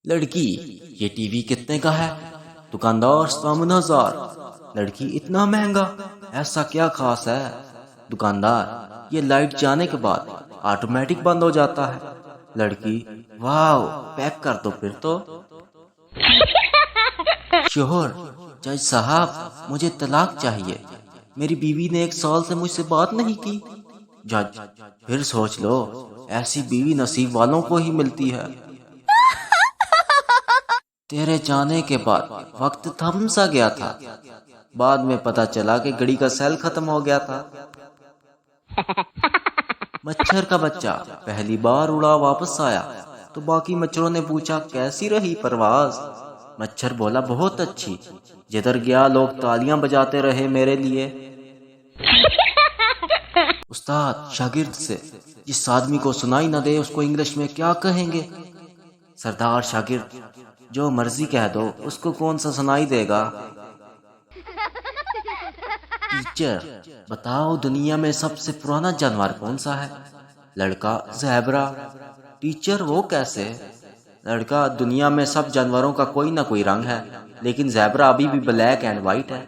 لڑکی یہ T V کتنے کا ہے؟ دکاندار 57,000۔ لڑکی اتنا مہنگا، ایسا کیا خاص ہے؟ دکاندار یہ لائٹ جانے کے بعد آٹومیٹک بند ہو جاتا ہے۔ لڑکی واو، پیک کر دو پھر تو۔ شوہر جج صاحب مجھے طلاق چاہیے، میری بیوی نے 1 سال سے مجھ سے بات نہیں کی۔ جج پھر سوچ لو، ایسی بیوی نصیب والوں کو ہی ملتی ہے۔ تیرے جانے کے بعد وقت تھم سا گیا تھا، بعد میں پتا چلا کہ گھڑی کا سیل ختم ہو گیا تھا۔ مچھر کا بچہ پہلی بار اڑا واپس آیا تو باقی مچھروں نے پوچھا کیسی رہی پرواز؟ مچھر بولا بہت اچھی، جدھر گیا لوگ تالیاں بجاتے رہے میرے لیے۔ استاد شاگرد سے جس آدمی کو سنائی نہ دے اس کو انگلش میں کیا کہیں گے؟ سردار شاگرد جو مرضی کہہ دو، اس کو کون سا سنائی دے گا؟ ٹیچر بتاؤ دنیا میں سب سے پرانا جانور کون سا ہے؟ لڑکا زیبرا۔ ٹیچر وہ کیسے؟ لڑکا دنیا میں سب جانوروں کا کوئی نہ کوئی رنگ ہے، لیکن زیبرا ابھی بھی بلیک اینڈ وائٹ ہے۔